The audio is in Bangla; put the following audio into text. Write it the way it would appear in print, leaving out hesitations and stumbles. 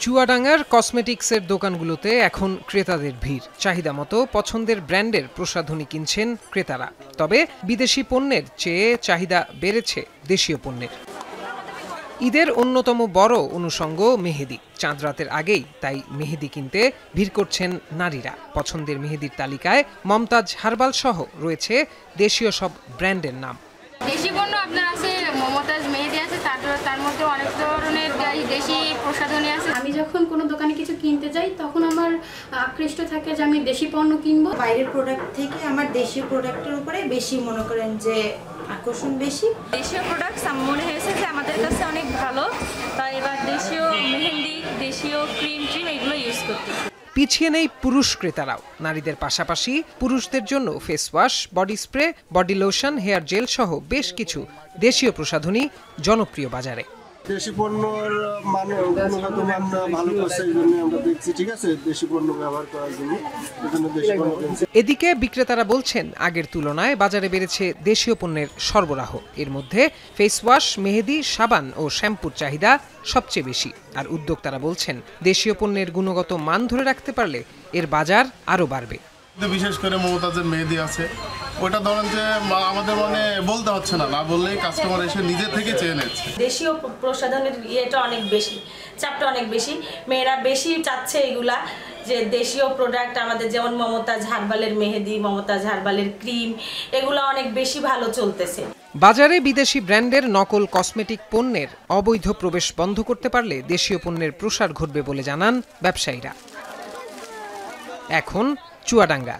চুয়াডাঙ্গার কসমেটিক্সের দোকানগুলোতে এখন ক্রেতাদের ভিড়। চাহিদা মতো পছন্দের ব্র্যান্ডের প্রসাধনী কিনছেন ক্রেতারা। তবে বিদেশি পণ্যের চেয়ে চাহিদা বেড়েছে দেশীয় পণ্যের। ঈদের অন্যতম বড় অনুষঙ্গ মেহেদি। চাঁদ রাতের আগেই তাই মেহেদি কিনতে ভিড় করছেন নারীরা। পছন্দের মেহেদির তালিকায় মমতাজ হার্বাল সহ রয়েছে দেশীয় সব ব্র্যান্ডের নাম। দেশি পণ্য আপনার আছে, মমতাজ মেহেদি আছে, তার মধ্যে অনেক ধরনের দেশি প্রসাধনী আছে। আমি যখন কোনো দোকানে কিছু কিনতে যাই তখন আমার আকৃষ্ট থাকে যে আমি দেশি পণ্য কিনবো। বাইরের প্রোডাক্ট থেকে আমার দেশীয় প্রোডাক্টের উপরে বেশি মনে করেন যে আকর্ষণ বেশি। দেশীয় প্রোডাক্টস আমার মনে হয়েছে যে আমাদের কাছে অনেক ভালো, তাই এবার দেশীয় মেহেন্দি, দেশীয় ক্রিম এগুলো ইউজ করতেছি। পিছিয়ে নেই পুরুষ ক্রেতারাও। নারীদের পাশাপাশি পুরুষদের জন্য face wash, body spray, body lotion, hair gel সহ বেশ কিছু দেশীয় প্রসাধনী জনপ্রিয় বাজারে। দেশি পণ্যের মানে গুণগত মান ভালো করছে, এই জন্য আমরা দেখছি ঠিক আছে দেশি পণ্য ব্যবহার করার জন্য দেশি পণ্য কিনছি। এদিকে বিক্রেতারা বলছেন আগের তুলনায় বাজারে বেড়েছে দেশীয় পণ্যের সরবরাহ। এর মধ্যে ফেস ওয়াশ, মেহেদি, সাবান ও শ্যাম্পুর চাহিদা সবচেয়ে বেশি। আর উদ্যোক্তারা বলছেন দেশীয় পণ্যের গুণগত মান ধরে রাখতে পারলে এর বাজার আরও বাড়বে। বিশেষ করে মমতাজের মেহেদি আছে, ওটা ধরেন যে আমাদের মানে বলতে হচ্ছে না, বললেই কাস্টমার এসে নিজে থেকে চেয়ে নিচ্ছে। দেশীয় প্রসাধনের ইয়েটা অনেক বেশি, চাপটা অনেক বেশি, মেয়েরা বেশি চাচ্ছে এগুলা যে দেশীয় প্রোডাক্ট আমাদের যেমন মমতাজ হার্বালের মেহেদি, মমতাজ হার্বালের ক্রিম, এগুলো অনেক বেশি ভালো চলতেছে। বাজারে বিদেশি ব্র্যান্ডের নকল কসমেটিক পণ্যের অবৈধ প্রবেশ বন্ধ করতে পারলে দেশীয় পণ্যের প্রসার ঘটবে বলে জানান ব্যবসায়ীরা। এখন চুয়াডাঙ্গা।